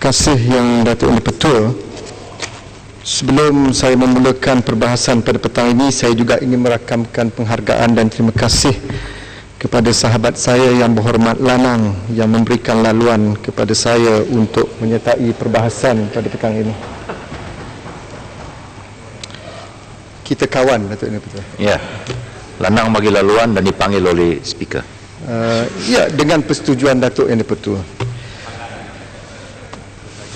kasih Yang Datuk Yang Di-Pertua. Sebelum saya memulakan perbahasan pada petang ini, saya juga ingin merakamkan penghargaan dan terima kasih kepada sahabat saya yang berhormat Lanang yang memberikan laluan kepada saya untuk menyertai perbahasan pada petang ini. Kita kawan, Datuk Yang Di-Pertua. Ya, Lanang bagi laluan dan dipanggil oleh speaker. Ya, dengan persetujuan Datuk Yang Di-Pertua.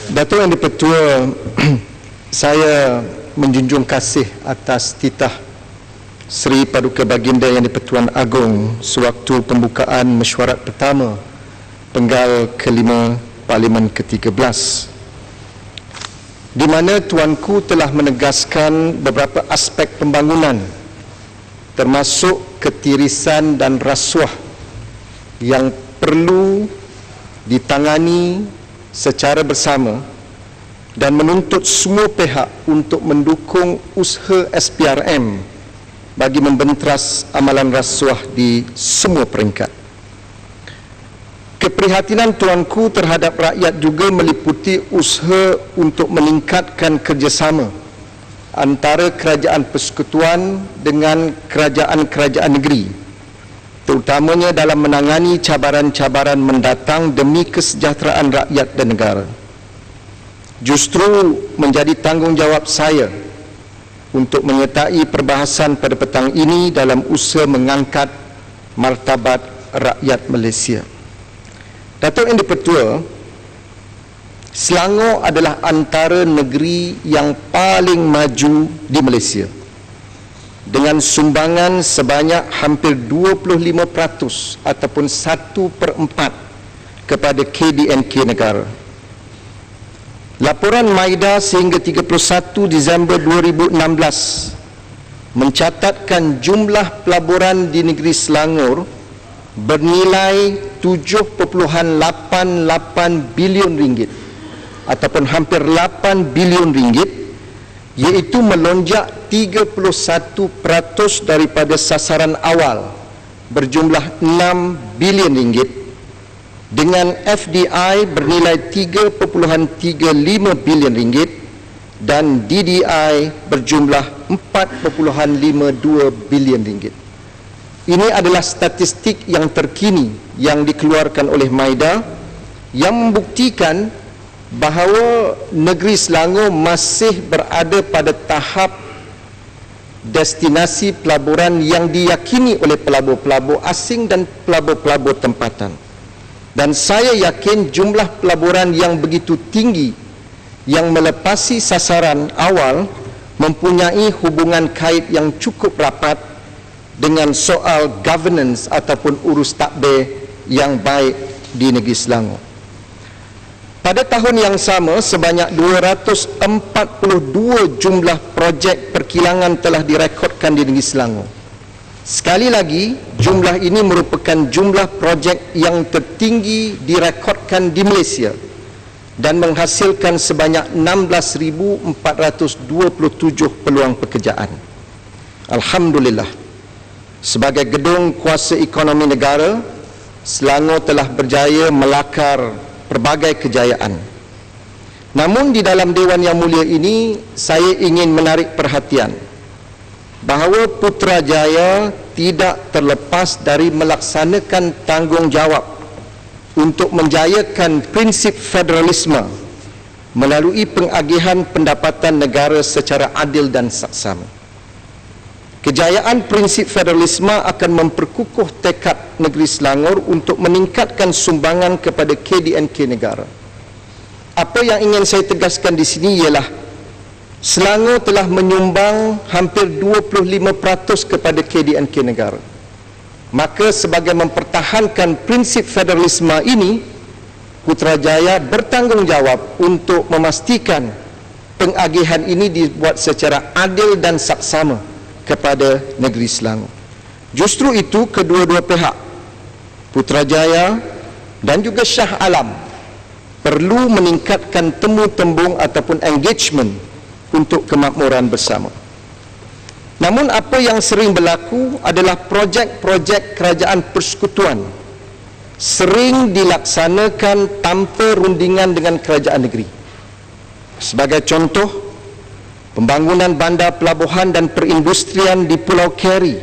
Datuk Yang Di-Pertua, saya menjunjung kasih atas titah Seri Paduka Baginda Yang Di-Pertuan Agong sewaktu pembukaan mesyuarat pertama Penggal ke-5 Parlimen ke-13, di mana Tuanku telah menegaskan beberapa aspek pembangunan termasuk ketirisan dan rasuah yang perlu ditangani secara bersama dan menuntut semua pihak untuk mendukung usaha SPRM bagi membenteras amalan rasuah di semua peringkat. Keprihatinan Tuanku terhadap rakyat juga meliputi usaha untuk meningkatkan kerjasama antara kerajaan persekutuan dengan kerajaan-kerajaan negeri, terutamanya dalam menangani cabaran-cabaran mendatang demi kesejahteraan rakyat dan negara. Justru menjadi tanggungjawab saya untuk menyertai perbahasan pada petang ini dalam usaha mengangkat martabat rakyat Malaysia. Datuk Yang Di-Pertua, Selangor adalah antara negeri yang paling maju di Malaysia dengan sumbangan sebanyak hampir 25% ataupun 1/4 kepada KDNK negara. Laporan MIDA sehingga 31 Disember 2016 mencatatkan jumlah pelaburan di negeri Selangor bernilai 7.88 bilion ringgit ataupun hampir 8 bilion ringgit, iaitu melonjak 31% daripada sasaran awal berjumlah 6 bilion ringgit, dengan FDI bernilai 3.35 bilion ringgit dan DDI berjumlah 4.52 bilion ringgit. Ini adalah statistik yang terkini yang dikeluarkan oleh MIDA yang membuktikan bahawa negeri Selangor masih berada pada tahap destinasi pelaburan yang diyakini oleh pelabur-pelabur asing dan pelabur-pelabur tempatan. Dan saya yakin jumlah pelaburan yang begitu tinggi yang melepasi sasaran awal mempunyai hubungan kait yang cukup rapat dengan soal governance ataupun urus takbir yang baik di negeri Selangor. Pada tahun yang sama, sebanyak 242 jumlah projek perkilangan telah direkodkan di negeri Selangor. Sekali lagi, jumlah ini merupakan jumlah projek yang tertinggi direkodkan di Malaysia dan menghasilkan sebanyak 16,427 peluang pekerjaan. Alhamdulillah, sebagai gedung kuasa ekonomi negara, Selangor telah berjaya melakar pelbagai kejayaan. Namun di dalam Dewan Yang Mulia ini, saya ingin menarik perhatian bahawa Putrajaya tidak terlepas dari melaksanakan tanggungjawab untuk menjayakan prinsip federalisme melalui pengagihan pendapatan negara secara adil dan saksama. Kejayaan prinsip federalisme akan memperkukuh tekad negeri Selangor untuk meningkatkan sumbangan kepada KDNK negara. Apa yang ingin saya tegaskan di sini ialah Selangor telah menyumbang hampir 25% kepada KDNK negara. Maka sebagai mempertahankan prinsip federalisme ini, Putrajaya bertanggungjawab untuk memastikan pengagihan ini dibuat secara adil dan saksama kepada negeri Selangor. Justru itu, kedua-dua pihak, Putrajaya dan juga Shah Alam, perlu meningkatkan temu-tembung ataupun engagement untuk kemakmuran bersama. Namun apa yang sering berlaku adalah projek-projek kerajaan persekutuan sering dilaksanakan tanpa rundingan dengan kerajaan negeri. Sebagai contoh, pembangunan bandar pelabuhan dan perindustrian di Pulau Keri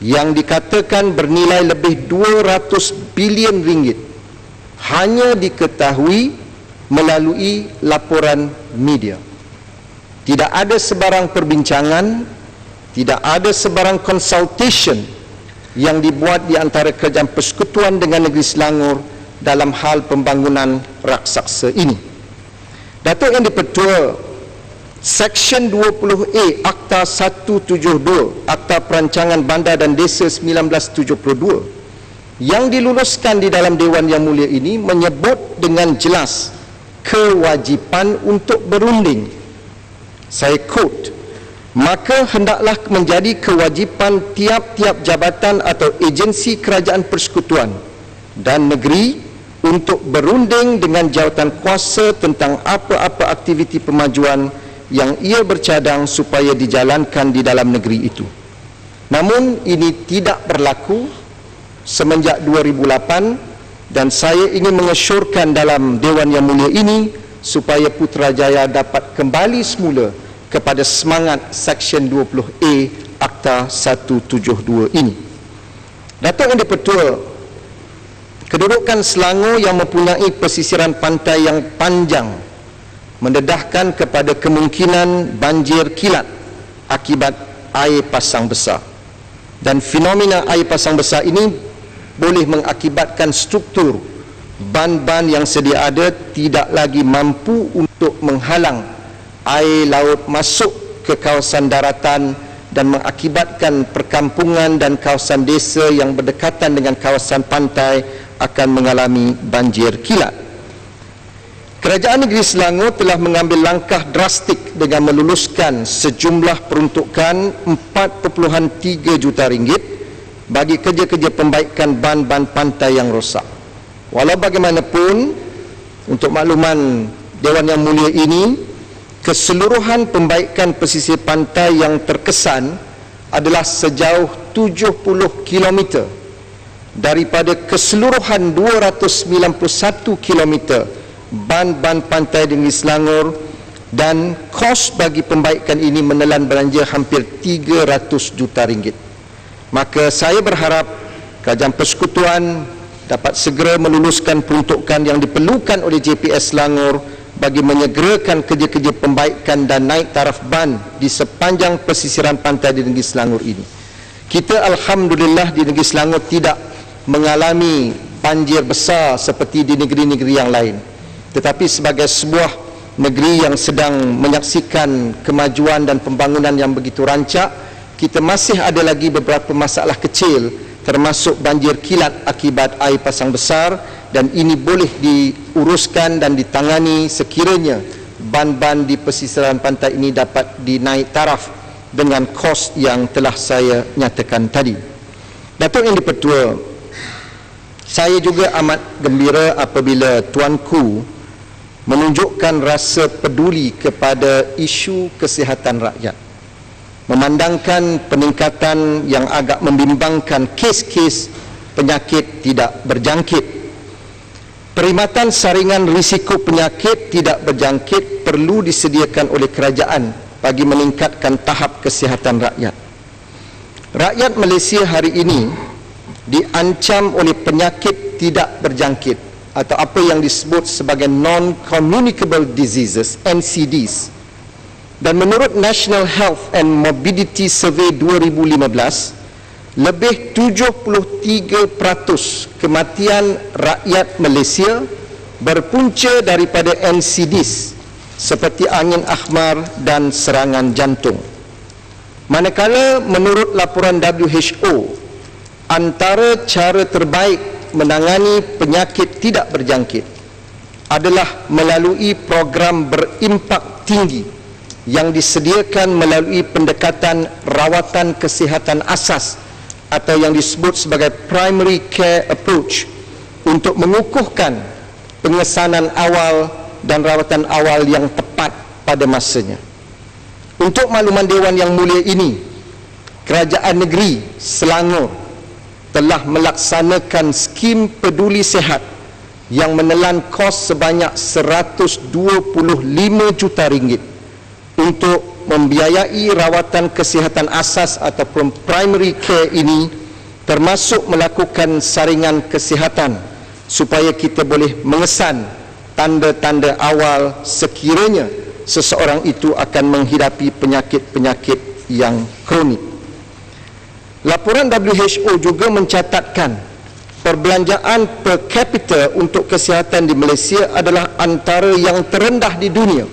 yang dikatakan bernilai lebih 200 bilion ringgit hanya diketahui melalui laporan media. Tidak ada sebarang perbincangan, tidak ada sebarang consultation yang dibuat di antara kerajaan persekutuan dengan negeri Selangor dalam hal pembangunan raksasa ini. Datuk Yang di-Pertua, Seksyen 20A Akta 172 Akta Perancangan Bandar dan Desa 1972 yang diluluskan di dalam Dewan Yang Mulia ini menyebut dengan jelas kewajipan untuk berunding. Saya quote, "Maka hendaklah menjadi kewajipan tiap-tiap jabatan atau agensi kerajaan persekutuan dan negeri untuk berunding dengan jawatan kuasa tentang apa-apa aktiviti pemajuan yang ia bercadang supaya dijalankan di dalam negeri itu." Namun ini tidak berlaku semenjak 2008 dan saya ingin mengesyorkan dalam Dewan Yang Mulia ini supaya Putrajaya dapat kembali semula kepada semangat Seksyen 20A Akta 172 ini. Datuk Yang di-Pertua, kedudukan Selangor yang mempunyai pesisiran pantai yang panjang mendedahkan kepada kemungkinan banjir kilat akibat air pasang besar. Dan fenomena air pasang besar ini boleh mengakibatkan struktur ban-ban yang sedia ada tidak lagi mampu untuk menghalang air laut masuk ke kawasan daratan dan mengakibatkan perkampungan dan kawasan desa yang berdekatan dengan kawasan pantai akan mengalami banjir kilat. Kerajaan Negeri Selangor telah mengambil langkah drastik dengan meluluskan sejumlah peruntukan 4.3 juta ringgit bagi kerja-kerja pembaikan ban-ban pantai yang rosak. Walau bagaimanapun, untuk makluman Dewan Yang Mulia ini, keseluruhan pembaikan pesisir pantai yang terkesan adalah sejauh 70 km daripada keseluruhan 291 km ban-ban pantai di Selangor, dan kos bagi pembaikan ini menelan belanja hampir 300 juta ringgit. Maka saya berharap kerajaan persekutuan dapat segera meluluskan peruntukan yang diperlukan oleh JPS Selangor bagi menyegerakan kerja-kerja pembaikan dan naik taraf ban di sepanjang pesisiran pantai di negeri Selangor ini. Kita alhamdulillah di negeri Selangor tidak mengalami banjir besar seperti di negeri-negeri yang lain. Tetapi sebagai sebuah negeri yang sedang menyaksikan kemajuan dan pembangunan yang begitu rancak, kita masih ada lagi beberapa masalah kecil, termasuk banjir kilat akibat air pasang besar, dan ini boleh diuruskan dan ditangani sekiranya ban-ban di pesisiran pantai ini dapat dinaik taraf dengan kos yang telah saya nyatakan tadi. Datuk Yang di-Pertua, saya juga amat gembira apabila Tuanku menunjukkan rasa peduli kepada isu kesihatan rakyat, memandangkan peningkatan yang agak membimbangkan kes-kes penyakit tidak berjangkit. Perkhidmatan saringan risiko penyakit tidak berjangkit perlu disediakan oleh kerajaan bagi meningkatkan tahap kesihatan rakyat. Rakyat Malaysia hari ini diancam oleh penyakit tidak berjangkit atau apa yang disebut sebagai non-communicable diseases, NCDs. Dan menurut National Health and Morbidity Survey 2015, lebih 73% kematian rakyat Malaysia berpunca daripada NCDs seperti angin akhmar dan serangan jantung. Manakala menurut laporan WHO, antara cara terbaik menangani penyakit tidak berjangkit adalah melalui program berimpak tinggi yang disediakan melalui pendekatan rawatan kesihatan asas atau yang disebut sebagai primary care approach untuk mengukuhkan pengesanan awal dan rawatan awal yang tepat pada masanya. Untuk makluman Dewan Yang Mulia ini, Kerajaan Negeri Selangor telah melaksanakan skim peduli sihat yang menelan kos sebanyak 125 juta ringgit untuk membiayai rawatan kesihatan asas ataupun primary care ini, termasuk melakukan saringan kesihatan supaya kita boleh mengesan tanda-tanda awal sekiranya seseorang itu akan menghidapi penyakit-penyakit yang kronik. Laporan WHO juga mencatatkan perbelanjaan per capita untuk kesihatan di Malaysia adalah antara yang terendah di dunia,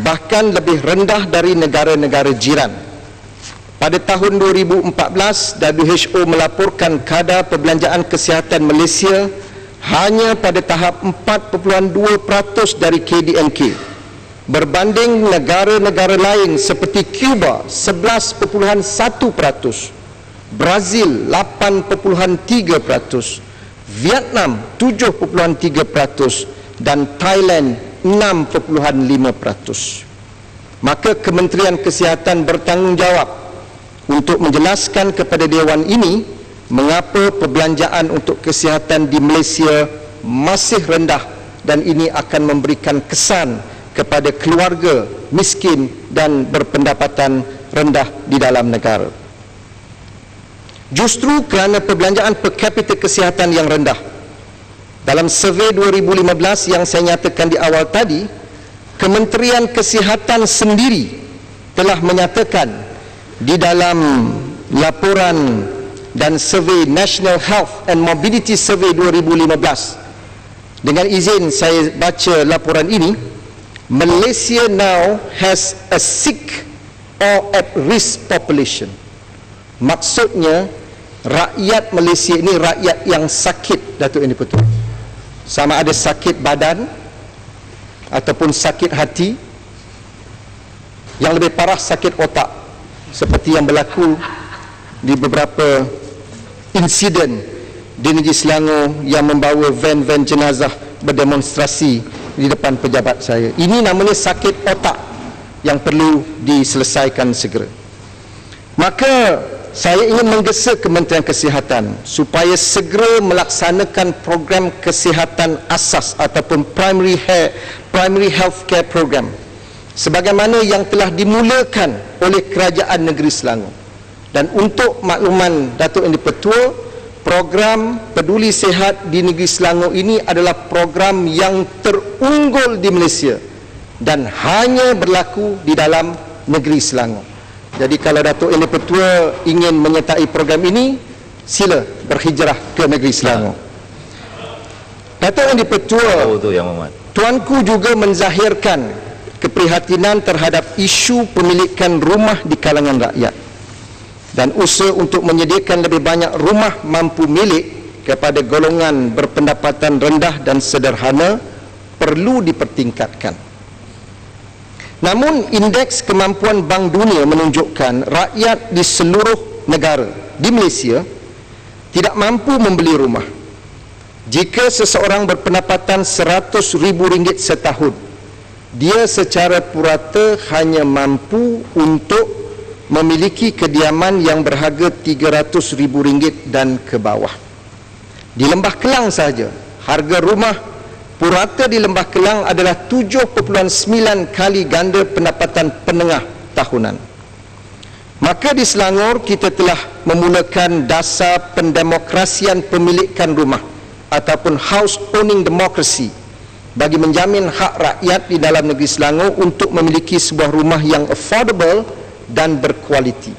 bahkan lebih rendah dari negara-negara jiran. Pada tahun 2014, WHO melaporkan kadar perbelanjaan kesihatan Malaysia hanya pada tahap 4.2% dari KDNK, berbanding negara-negara lain seperti Cuba 11.1%, Brazil 8.3%, Vietnam 7.3% dan Thailand 6.5%. Maka Kementerian Kesihatan bertanggungjawab untuk menjelaskan kepada Dewan ini mengapa perbelanjaan untuk kesihatan di Malaysia masih rendah, dan ini akan memberikan kesan kepada keluarga miskin dan berpendapatan rendah di dalam negara. Justru kerana perbelanjaan per kapita kesihatan yang rendah, dalam survei 2015 yang saya nyatakan di awal tadi, Kementerian Kesihatan sendiri telah menyatakan di dalam laporan dan survei National Health and Mobility Survey 2015. Dengan izin saya baca laporan ini, Malaysia now has a sick or at risk population. Maksudnya rakyat Malaysia ini rakyat yang sakit, Datuk Yang di-Pertua. Sama ada sakit badan ataupun sakit hati, yang lebih parah sakit otak, seperti yang berlaku di beberapa insiden di Negeri Selangor yang membawa van-van jenazah berdemonstrasi di depan pejabat saya. Ini namanya sakit otak yang perlu diselesaikan segera. Maka saya ingin menggesa Kementerian Kesihatan supaya segera melaksanakan program kesihatan asas ataupun primary health care program sebagaimana yang telah dimulakan oleh Kerajaan Negeri Selangor. Dan untuk makluman Datuk Yang di-Pertua, program peduli sihat di Negeri Selangor ini adalah program yang terunggul di Malaysia dan hanya berlaku di dalam Negeri Selangor. Jadi kalau Datuk Yang di-Pertua ingin menyertai program ini, sila berhijrah ke Negeri Selangor. Datuk Yang di-Pertua, Tuanku juga menzahirkan keprihatinan terhadap isu pemilikan rumah di kalangan rakyat dan usaha untuk menyediakan lebih banyak rumah mampu milik kepada golongan berpendapatan rendah dan sederhana perlu dipertingkatkan. Namun indeks kemampuan Bank Dunia menunjukkan rakyat di seluruh negara di Malaysia tidak mampu membeli rumah. Jika seseorang berpendapatan RM100,000 setahun, dia secara purata hanya mampu untuk memiliki kediaman yang berharga RM300,000 dan ke bawah. Di Lembah Kelang sahaja, harga rumah purata di Lembah Kelang adalah 7.9 kali ganda pendapatan penengah tahunan. Maka di Selangor kita telah memulakan dasar pendemokrasian pemilikan rumah ataupun house owning democracy bagi menjamin hak rakyat di dalam negeri Selangor untuk memiliki sebuah rumah yang affordable dan berkualiti.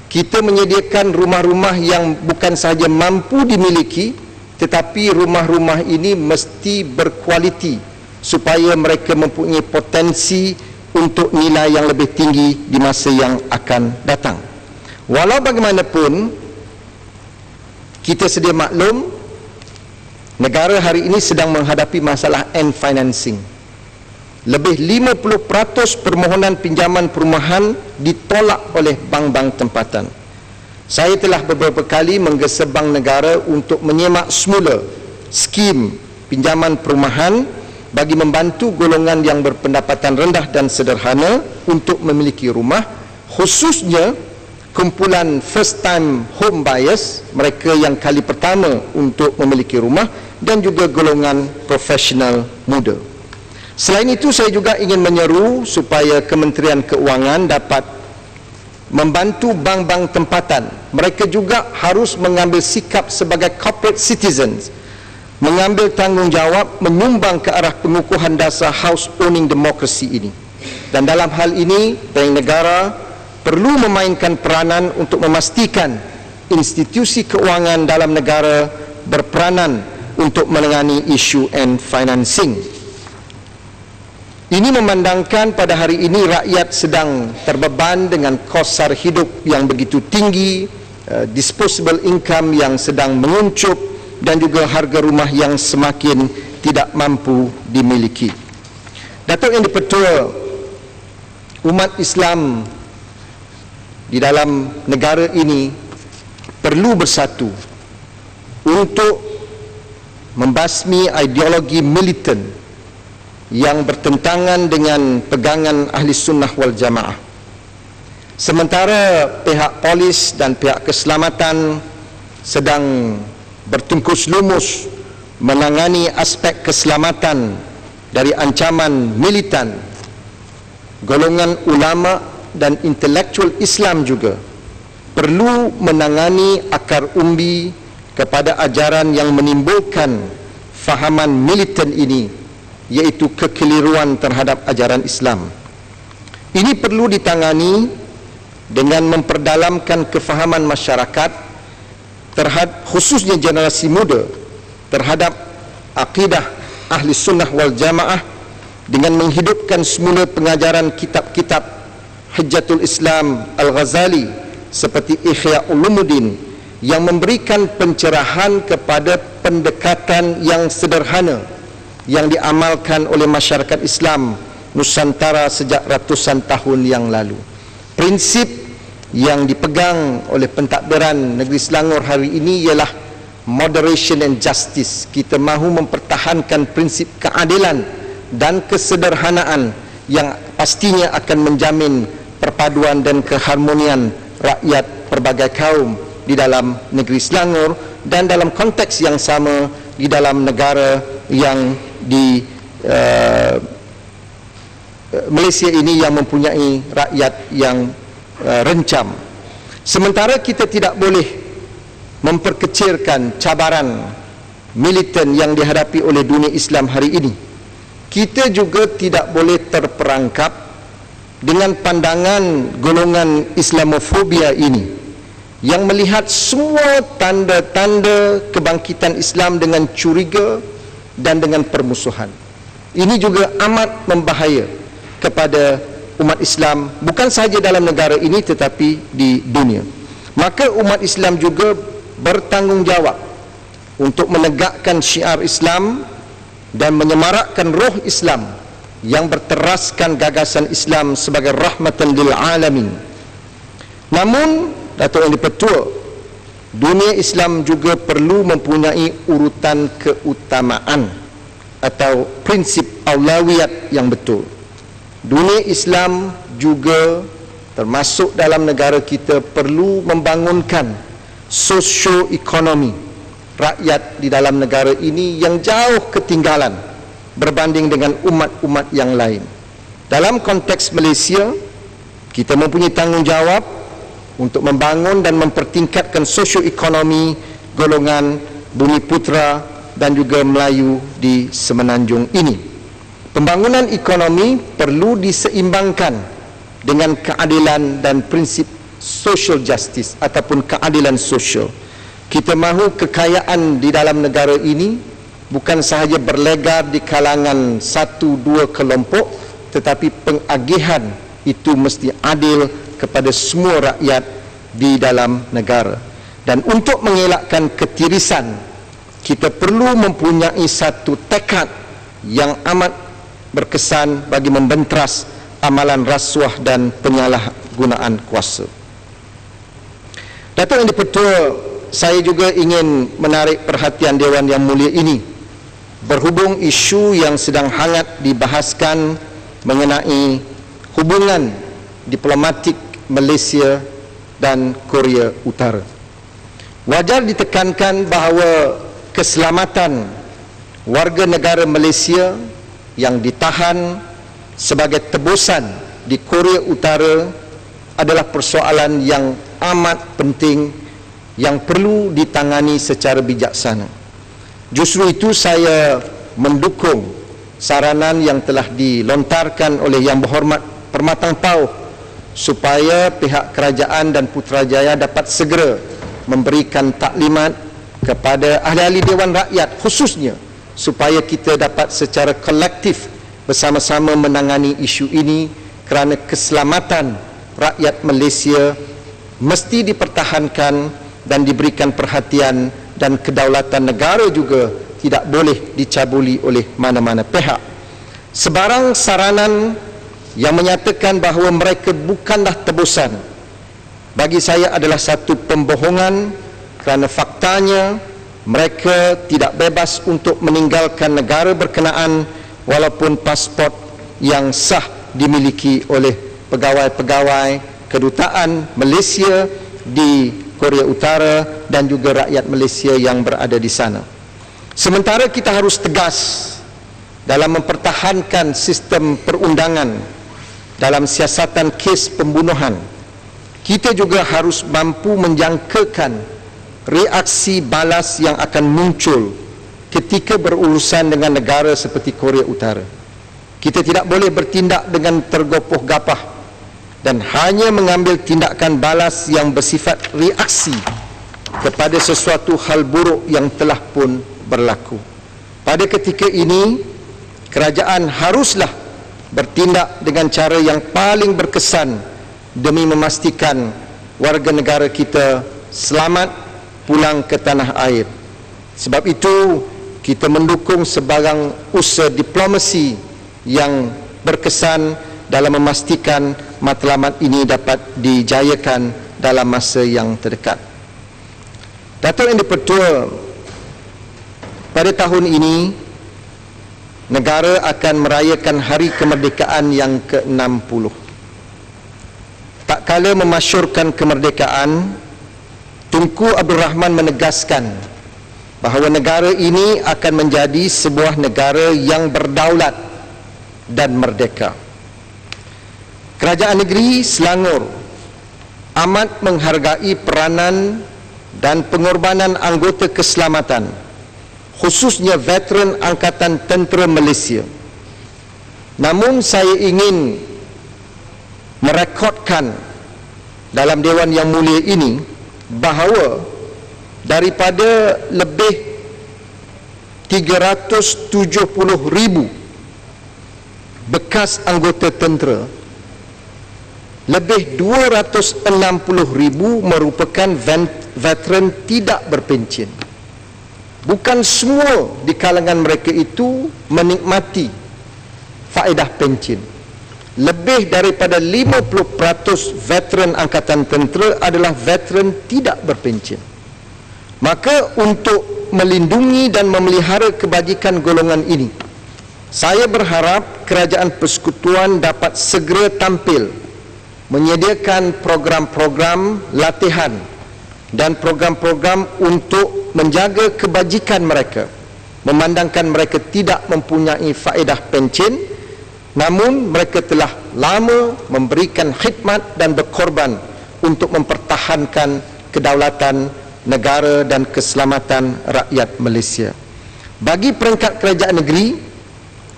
Kita menyediakan rumah-rumah yang bukan sahaja mampu dimiliki, tetapi rumah-rumah ini mesti berkualiti supaya mereka mempunyai potensi untuk nilai yang lebih tinggi di masa yang akan datang. Walau bagaimanapun, kita sedia maklum negara hari ini sedang menghadapi masalah end financing. Lebih 50% permohonan pinjaman perumahan ditolak oleh bank-bank tempatan. Saya telah beberapa kali menggesa Bank Negara untuk menyemak semula skim pinjaman perumahan bagi membantu golongan yang berpendapatan rendah dan sederhana untuk memiliki rumah, khususnya kumpulan first time home buyers, mereka yang kali pertama untuk memiliki rumah, dan juga golongan profesional muda. Selain itu, saya juga ingin menyeru supaya Kementerian Keuangan dapat membantu bank-bank tempatan. Mereka juga harus mengambil sikap sebagai corporate citizens, mengambil tanggungjawab, menyumbang ke arah pengukuhan dasar house owning democracy ini. Dan dalam hal ini, bank negara perlu memainkan peranan untuk memastikan institusi keuangan dalam negara berperanan untuk menangani isu and financing. Ini memandangkan pada hari ini rakyat sedang terbeban dengan kos sara hidup yang begitu tinggi, disposable income yang sedang menguncup, dan juga harga rumah yang semakin tidak mampu dimiliki. Datuk Yang di-Pertua, umat Islam di dalam negara ini perlu bersatu untuk membasmi ideologi militan yang bertentangan dengan pegangan Ahli Sunnah wal Jamaah. Sementara pihak polis dan pihak keselamatan sedang bertungkus lumus menangani aspek keselamatan dari ancaman militan, golongan ulama dan intelektual Islam juga perlu menangani akar umbi kepada ajaran yang menimbulkan fahaman militan ini, iaitu kekeliruan terhadap ajaran Islam. Ini perlu ditangani dengan memperdalamkan kefahaman masyarakat terhadap, khususnya generasi muda, terhadap akidah Ahli Sunnah wal Jamaah, dengan menghidupkan semula pengajaran kitab-kitab Hujjatul Islam Al-Ghazali seperti Ihya Ulumuddin yang memberikan pencerahan kepada pendekatan yang sederhana yang diamalkan oleh masyarakat Islam Nusantara sejak ratusan tahun yang lalu. Prinsip yang dipegang oleh pentadbiran Negeri Selangor hari ini ialah moderation and justice. Kita mahu mempertahankan prinsip keadilan dan kesederhanaan yang pastinya akan menjamin perpaduan dan keharmonian rakyat pelbagai kaum di dalam negeri Selangor, dan dalam konteks yang sama di dalam negara yang di Malaysia ini yang mempunyai rakyat yang rencam. Sementara kita tidak boleh memperkecilkan cabaran militan yang dihadapi oleh dunia Islam hari ini, kita juga tidak boleh terperangkap dengan pandangan golongan Islamofobia ini yang melihat semua tanda-tanda kebangkitan Islam dengan curiga dan dengan permusuhan. Ini juga amat membahaya kepada umat Islam, bukan sahaja dalam negara ini tetapi di dunia. Maka umat Islam juga bertanggungjawab untuk menegakkan syiar Islam dan menyemarakkan roh Islam yang berteraskan gagasan Islam sebagai rahmatan lil alamin. Namun, Datuk Yang di-Pertua, dunia Islam juga perlu mempunyai urutan keutamaan atau prinsip aulawiyat yang betul. Dunia Islam juga termasuk dalam negara kita perlu membangunkan sosioekonomi rakyat di dalam negara ini yang jauh ketinggalan berbanding dengan umat-umat yang lain. Dalam konteks Malaysia, kita mempunyai tanggungjawab untuk membangun dan mempertingkatkan sosioekonomi golongan Bumiputra dan juga Melayu di Semenanjung ini. Pembangunan ekonomi perlu diseimbangkan dengan keadilan dan prinsip social justice ataupun keadilan sosial. Kita mahu kekayaan di dalam negara ini bukan sahaja berlegar di kalangan satu dua kelompok, tetapi pengagihan itu mesti adil kepada semua rakyat di dalam negara. Dan untuk mengelakkan ketirisan, kita perlu mempunyai satu tekad yang amat berkesan bagi membentras amalan rasuah dan penyalahgunaan kuasa. Datuk Yang di-Pertua, saya juga ingin menarik perhatian Dewan Yang Mulia ini berhubung isu yang sedang hangat dibahaskan mengenai hubungan diplomatik Malaysia dan Korea Utara. Wajar ditekankan bahawa keselamatan warga negara Malaysia yang ditahan sebagai tebusan di Korea Utara adalah persoalan yang amat penting yang perlu ditangani secara bijaksana. Justru itu saya mendukung saranan yang telah dilontarkan oleh Yang Berhormat Permatang Pauh supaya pihak kerajaan dan Putrajaya dapat segera memberikan taklimat kepada ahli-ahli Dewan Rakyat khususnya supaya kita dapat secara kolektif bersama-sama menangani isu ini, kerana keselamatan rakyat Malaysia mesti dipertahankan dan diberikan perhatian, dan kedaulatan negara juga tidak boleh dicabuli oleh mana-mana pihak. Sebarang saranan yang menyatakan bahawa mereka bukanlah tebusan, bagi saya adalah satu pembohongan, kerana faktanya mereka tidak bebas untuk meninggalkan negara berkenaan walaupun pasport yang sah dimiliki oleh pegawai-pegawai kedutaan Malaysia di Korea Utara dan juga rakyat Malaysia yang berada di sana. Sementara kita harus tegas dalam mempertahankan sistem perundangan dalam siasatan kes pembunuhan, kita juga harus mampu menjangkakan reaksi balas yang akan muncul ketika berurusan dengan negara seperti Korea Utara. Kita tidak boleh bertindak dengan tergopoh gapah dan hanya mengambil tindakan balas yang bersifat reaksi kepada sesuatu hal buruk yang telah pun berlaku. Pada ketika ini, kerajaan haruslah bertindak dengan cara yang paling berkesan demi memastikan warga negara kita selamat pulang ke tanah air. Sebab itu, kita mendukung sebarang usaha diplomasi yang berkesan dalam memastikan matlamat ini dapat dijayakan dalam masa yang terdekat. Datuk Yang di-Pertua, pada tahun ini negara akan merayakan hari kemerdekaan yang ke-60. Tak kala memasyurkan kemerdekaan, Tunku Abdul Rahman menegaskan bahawa negara ini akan menjadi sebuah negara yang berdaulat dan merdeka. Kerajaan negeri Selangor amat menghargai peranan dan pengorbanan anggota keselamatan, khususnya veteran Angkatan Tentera Malaysia. Namun saya ingin merekodkan dalam Dewan Yang Mulia ini bahawa daripada lebih 370,000 bekas anggota tentera, lebih 260,000 merupakan veteran tidak berpencen. Bukan semua di kalangan mereka itu menikmati faedah pencen. Lebih daripada 50% veteran Angkatan Tentera adalah veteran tidak berpencen. Maka untuk melindungi dan memelihara kebajikan golongan ini, saya berharap Kerajaan Persekutuan dapat segera tampil menyediakan program-program latihan dan program-program untuk menjaga kebajikan mereka, memandangkan mereka tidak mempunyai faedah pencen, namun mereka telah lama memberikan khidmat dan berkorban untuk mempertahankan kedaulatan negara dan keselamatan rakyat Malaysia. Bagi peringkat kerajaan negeri,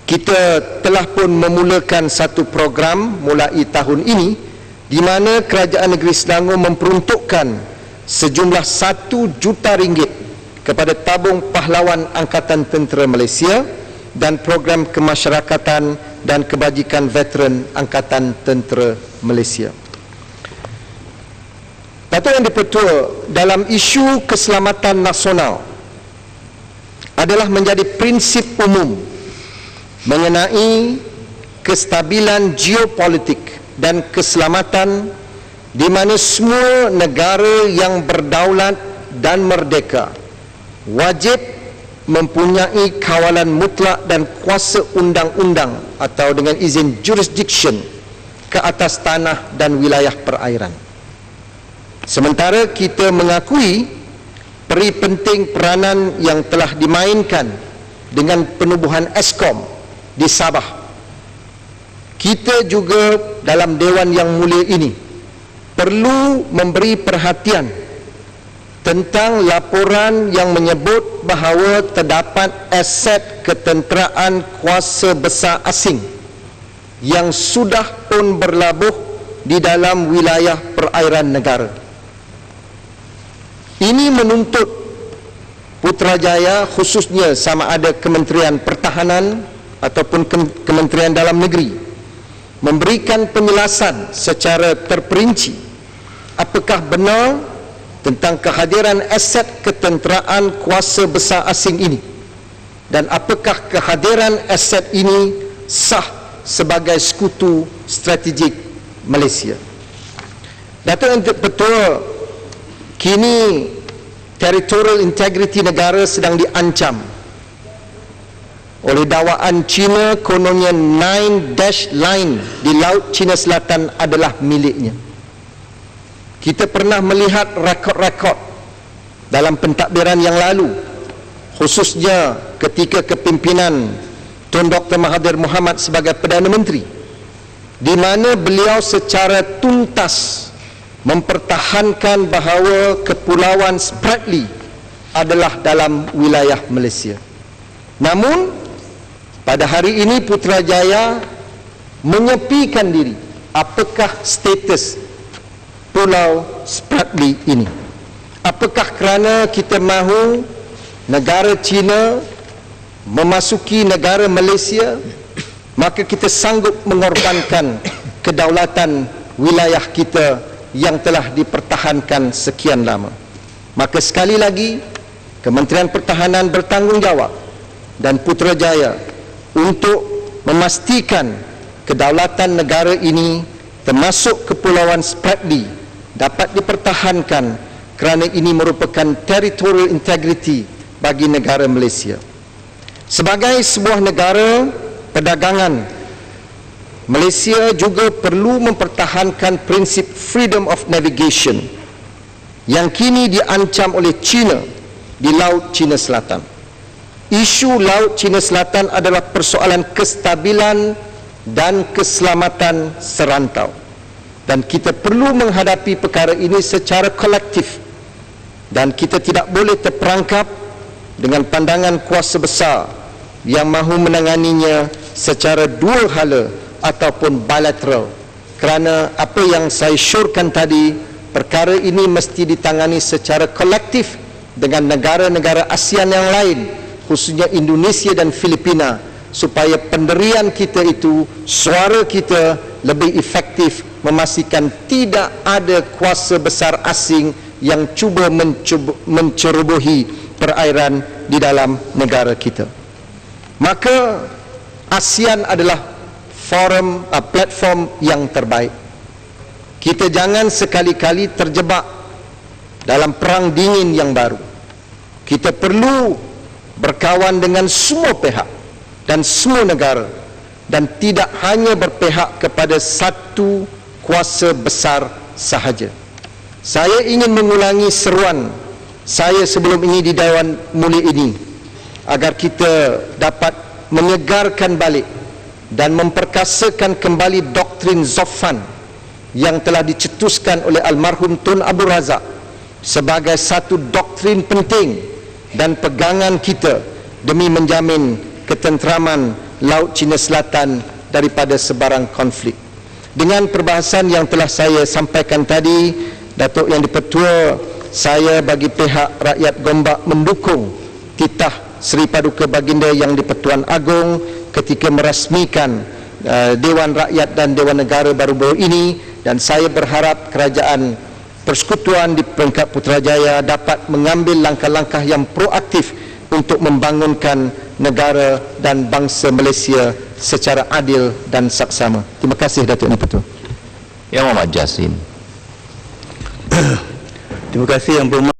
kita telah pun memulakan satu program mulai tahun ini di mana Kerajaan Negeri Selangor memperuntukkan sejumlah RM1 juta kepada tabung pahlawan Angkatan Tentera Malaysia dan program kemasyarakatan dan kebajikan veteran Angkatan Tentera Malaysia. Datuk Yang di-Pertua, dalam isu keselamatan nasional adalah menjadi prinsip umum mengenai kestabilan geopolitik dan keselamatan di mana semua negara yang berdaulat dan merdeka wajib mempunyai kawalan mutlak dan kuasa undang-undang atau dengan izin jurisdiction ke atas tanah dan wilayah perairan. Sementara kita mengakui peri penting peranan yang telah dimainkan dengan penubuhan Eskom di Sabah. Kita juga dalam Dewan yang mulia ini perlu memberi perhatian tentang laporan yang menyebut bahawa terdapat aset ketenteraan kuasa besar asing yang sudah pun berlabuh di dalam wilayah perairan negara. Ini menuntut Putrajaya, khususnya sama ada Kementerian Pertahanan ataupun Kementerian Dalam Negeri, memberikan penjelasan secara terperinci apakah benar tentang kehadiran aset ketenteraan kuasa besar asing ini, dan apakah kehadiran aset ini sah sebagai sekutu strategik Malaysia. Datuk Ketua, kini territorial integrity negara sedang diancam oleh dakwaan China, kononnya 9 dash line di Laut Cina Selatan adalah miliknya. Kita pernah melihat rekod-rekod dalam pentadbiran yang lalu, khususnya ketika kepimpinan Tun Dr. Mahathir Mohamad sebagai Perdana Menteri, di mana beliau secara tuntas mempertahankan bahawa Kepulauan Spratly adalah dalam wilayah Malaysia. Namun pada hari ini Putrajaya menyepikan diri. Apakah status Pulau Spratly ini? Apakah kerana kita mahu negara China memasuki negara Malaysia, maka kita sanggup mengorbankan kedaulatan wilayah kita yang telah dipertahankan sekian lama? Maka sekali lagi Kementerian Pertahanan bertanggungjawab dan Putrajaya untuk memastikan kedaulatan negara ini termasuk Kepulauan Spratly dapat dipertahankan, kerana ini merupakan territorial integrity bagi negara Malaysia. Sebagai sebuah negara perdagangan, Malaysia juga perlu mempertahankan prinsip freedom of navigation yang kini diancam oleh China di Laut Cina Selatan. Isu Laut Cina Selatan adalah persoalan kestabilan dan keselamatan serantau, dan kita perlu menghadapi perkara ini secara kolektif, dan kita tidak boleh terperangkap dengan pandangan kuasa besar yang mahu menanganinya secara dual hala ataupun bilateral. Kerana apa yang saya syorkan tadi, perkara ini mesti ditangani secara kolektif dengan negara-negara ASEAN yang lain, khususnya Indonesia dan Filipina, supaya pendirian kita itu, suara kita lebih efektif, memastikan tidak ada kuasa besar asing yang cuba mencerobohi perairan di dalam negara kita. Maka ASEAN adalah platform yang terbaik. Kita jangan sekali-kali terjebak dalam perang dingin yang baru. Kita perlu berkawan dengan semua pihak dan semua negara, dan tidak hanya berpihak kepada satu kuasa besar sahaja. Saya ingin mengulangi seruan saya sebelum ini di Dewan Mulia ini, agar kita dapat menyegarkan balik dan memperkasakan kembali doktrin Zoffan yang telah dicetuskan oleh almarhum Tun Abdul Razak sebagai satu doktrin penting dan pegangan kita demi menjamin ketenteraman Laut Cina Selatan daripada sebarang konflik. Dengan perbahasan yang telah saya sampaikan tadi, Datuk Yang di-Pertua, saya bagi pihak rakyat Gombak mendukung titah Seri Paduka Baginda Yang di-Pertuan Agong ketika merasmikan Dewan Rakyat dan Dewan Negara baru-baru ini, dan saya berharap kerajaan Persekutuan di peringkat Putrajaya dapat mengambil langkah-langkah yang proaktif untuk membangunkan negara dan bangsa Malaysia secara adil dan saksama. Terima kasih Datuk Yang di-Pertua. Yang Muhammad Jasin. Terima kasih Yang Berhormat.